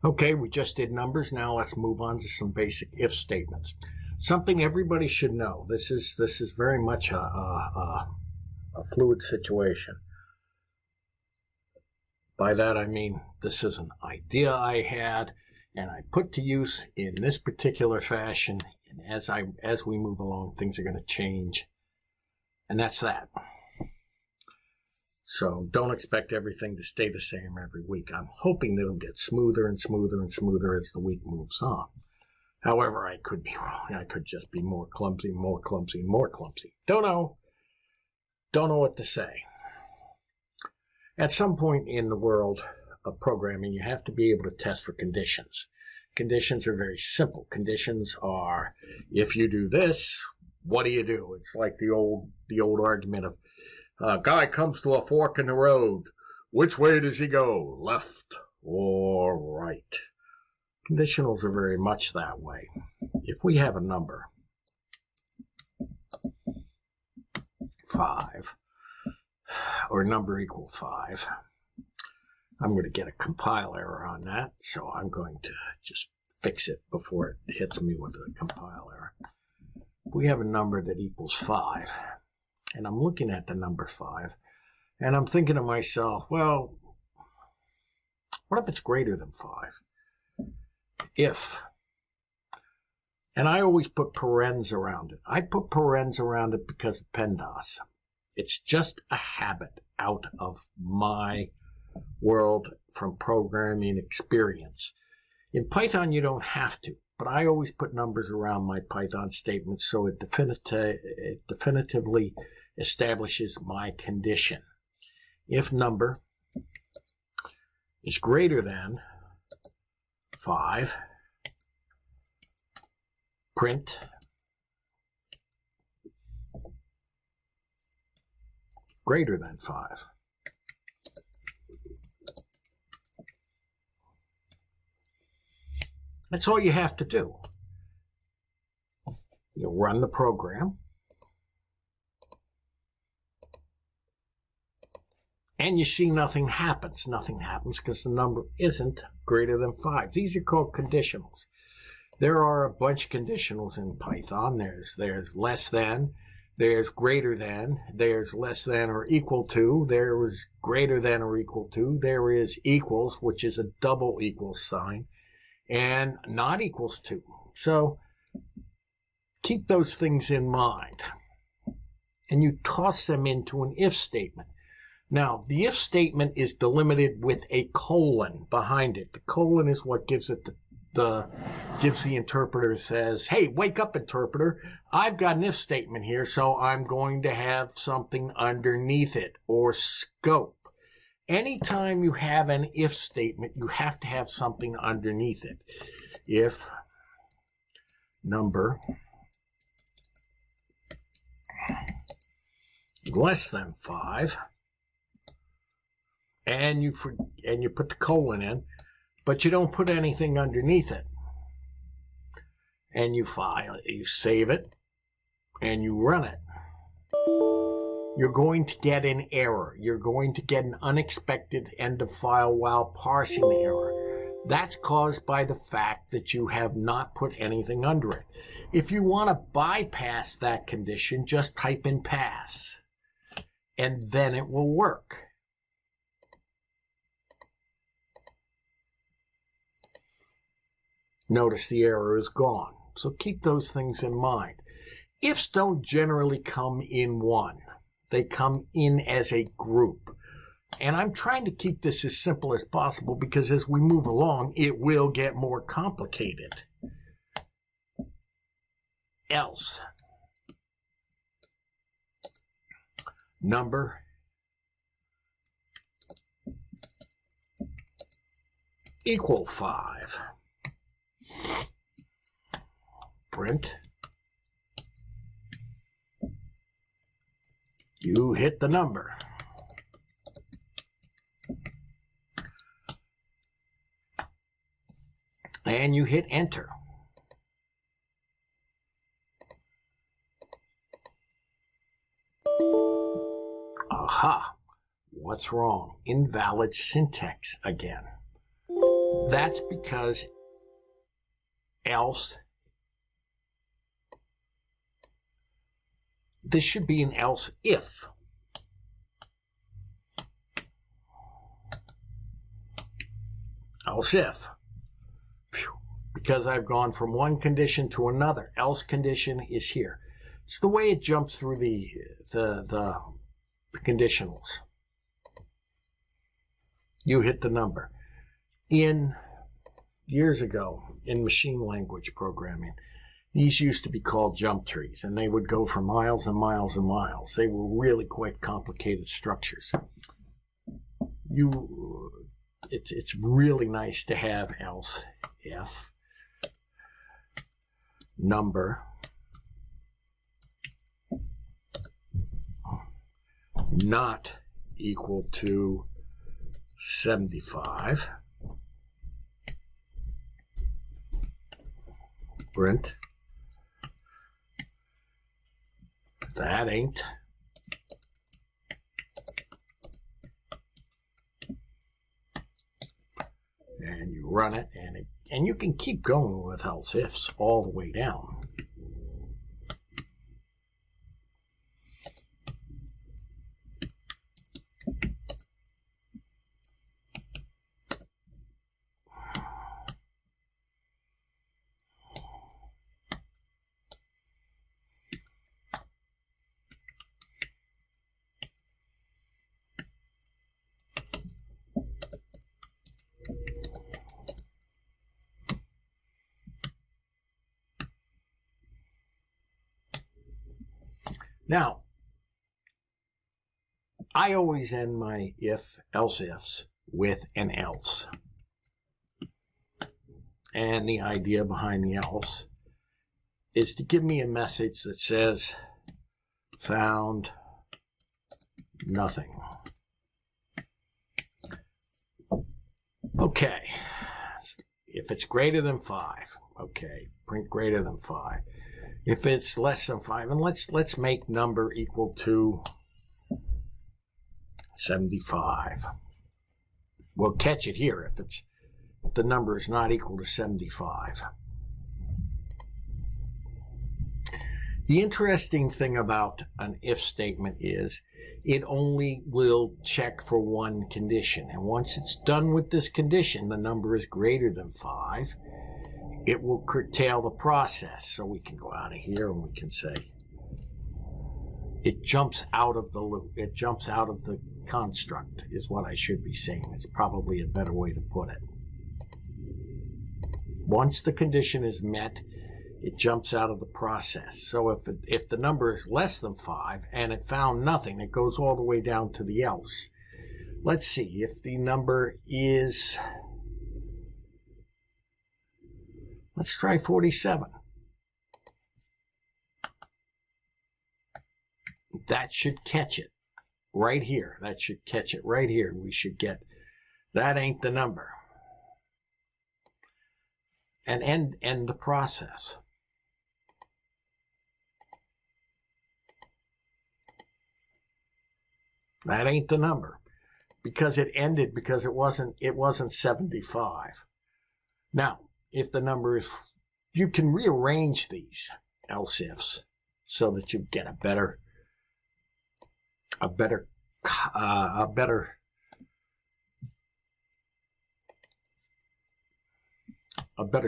Okay, we just did numbers. Now let's move on to some basic if statements. Something everybody should know. This is very much a fluid situation. By that I mean this is an idea I had and I put to use in this particular fashion, and as we move along, things are going to change. And that's that. So don't expect everything to stay the same every week. I'm hoping it'll get smoother and smoother and smoother as the week moves on. However, I could be wrong. I could just be more clumsy, more clumsy, more clumsy. Don't know. Don't know what to say. At some point in the world of programming, you have to be able to test for conditions. Conditions are very simple. Conditions are, if you do this, what do you do? It's like the old argument of, a guy comes to a fork in the road. Which way does he go? Left or right? Conditionals are very much that way. If we have a number, 5, or number equal 5, I'm going to get a compile error on that, so I'm going to just fix it before it hits me with a compile error. If we have a number that equals 5, and I'm looking at the number 5, and I'm thinking to myself, well, what if it's greater than 5? If, and I always put parens around it. I put parens around it because of PEMDAS. It's just a habit out of my world from programming experience. In Python, you don't have to, but I always put numbers around my Python statements so it definitively establishes my condition. If number is greater than 5, print greater than 5. That's all you have to do. You run the program, and you see nothing happens. Nothing happens because the number isn't greater than 5. These are called conditionals. There are a bunch of conditionals in Python. There's less than, there's greater than, there's less than or equal to, there is greater than or equal to, there is equals, which is a double equals sign, and not equals to. So keep those things in mind. And you toss them into an if statement. Now, the if statement is delimited with a colon behind it. The colon is what gives it gives the interpreter, says, hey, wake up, interpreter. I've got an if statement here, so I'm going to have something underneath it, or scope. Anytime you have an if statement, you have to have something underneath it. If number less than 5, and you put the colon in, but you don't put anything underneath it, and you file it, you save it, and you run it, you're going to get an error. You're going to get an unexpected end of file while parsing the error. That's caused by the fact that you have not put anything under it. If you want to bypass that condition, just type in pass, and then it will work. Notice the error is gone. So keep those things in mind. Ifs don't generally come in one. They come in as a group. And I'm trying to keep this as simple as possible because as we move along, it will get more complicated. Else. Number equal 5. Print. You hit the number. And you hit enter. Aha! What's wrong? Invalid syntax again. That's because else, this should be an else if. Else if. Because I've gone from one condition to another. Else condition is here. It's the way it jumps through the conditionals. You hit the number. Years ago, in machine language programming, these used to be called jump trees, and they would go for miles and miles and miles. They were really quite complicated structures. It's really nice to have else if number not equal to 75. Print. That ain't. And you run it, and you can keep going with else ifs all the way down. Now, I always end my else ifs with an else. And the idea behind the else is to give me a message that says, found nothing. Okay, if it's greater than 5, okay, print greater than 5. If it's less than 5, and let's make number equal to 75. We'll catch it here if the number is not equal to 75. The interesting thing about an if statement is it only will check for one condition, and once it's done with this condition, the number is greater than 5. It will curtail the process. So we can go out of here and we can say it jumps out of the loop. It jumps out of the construct is what I should be saying. It's probably a better way to put it. Once the condition is met, it jumps out of the process. So if the number is less than 5 and it found nothing, it goes all the way down to the else. Let's see if the number is... Let's try 47. That should catch it right here. That should catch it right here. We should get, that ain't the number. And end the process. That ain't the number. Because it ended because it wasn't 75. Now, if the number is, you can rearrange these else ifs so that you get a better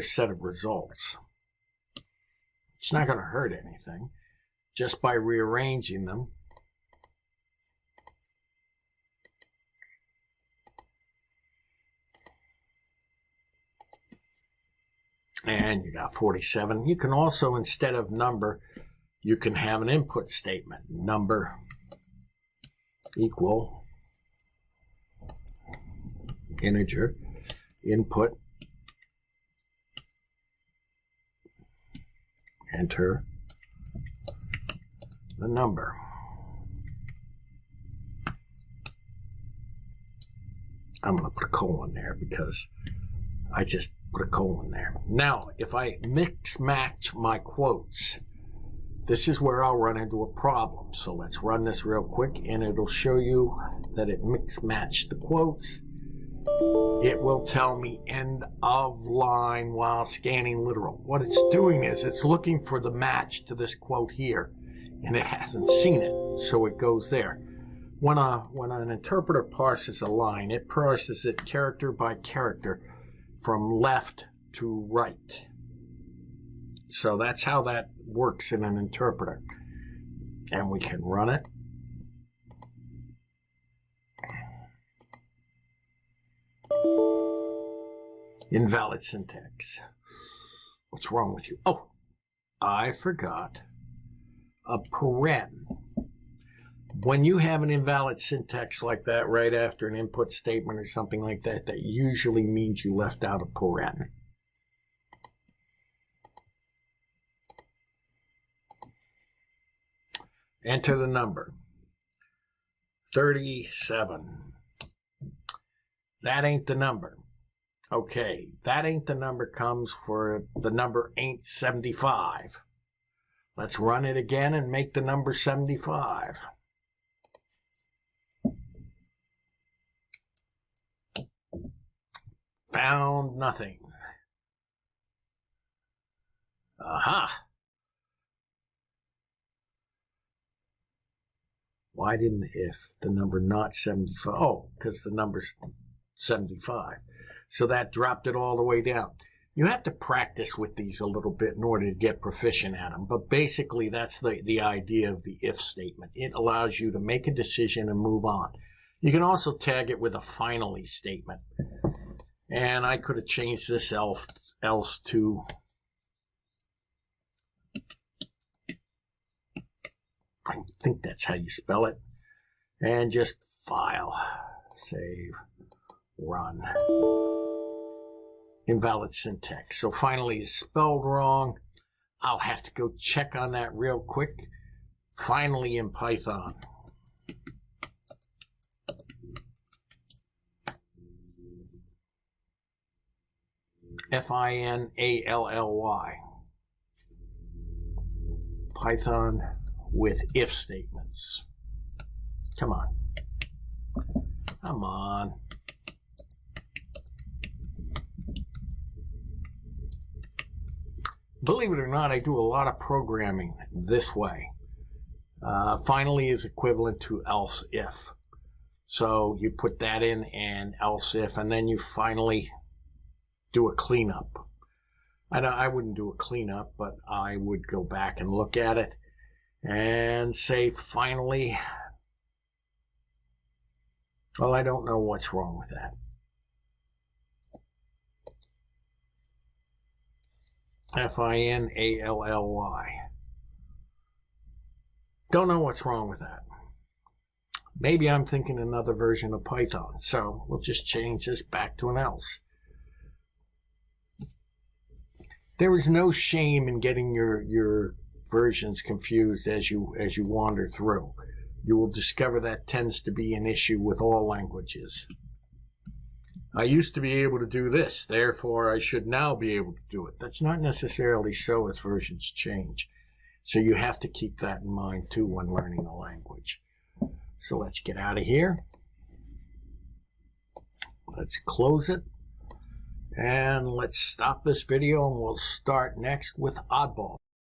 set of results. It's not going to hurt anything just by rearranging them. And you got 47. You can also, instead of number, you can have an input statement. Number equal integer input. Enter the number. I'm going to put a colon there because I just put a colon there. Now, if I mix match my quotes, this is where I'll run into a problem. So let's run this real quick and it'll show you that it mix matched the quotes. it will tell me end of line while scanning literal. What it's doing is it's looking for the match to this quote here, and it hasn't seen it, so it goes there. When an interpreter parses a line, it parses it character by character from left to right. So that's how that works in an interpreter. And we can run it. Invalid syntax. What's wrong with you? Oh, I forgot a paren. When you have an invalid syntax like that right after an input statement or something like that, that usually means you left out a paren. Enter the number. 37. That ain't the number. Okay, that ain't the number comes for the number ain't 75. Let's run it again and make the number 75. Found nothing. Aha. Why didn't if the number not 75? Oh, because the number's 75. So that dropped it all the way down. You have to practice with these a little bit in order to get proficient at them. But basically, that's the idea of the if statement. It allows you to make a decision and move on. You can also tag it with a finally statement. And I could have changed this else to I think that's how you spell it. And just file, save, run. Invalid syntax. So finally is spelled wrong. I'll have to go check on that real quick. Finally in Python. F-I-N-A-L-L-Y. Python with if statements. Come on. Come on. Believe it or not, I do a lot of programming this way. Finally is equivalent to else if. So you put that in and else if, and then you finally do a cleanup. I wouldn't do a cleanup, but I would go back and look at it and say finally. Well, I don't know what's wrong with that. F-I-N-A-L-L-Y. Don't know what's wrong with that. Maybe I'm thinking another version of Python, so we'll just change this back to an else. There is no shame in getting your versions confused as you wander through. You will discover that tends to be an issue with all languages. I used to be able to do this, therefore I should now be able to do it. That's not necessarily so as versions change. So you have to keep that in mind too when learning a language. So let's get out of here. Let's close it. And let's stop this video and we'll start next with oddball.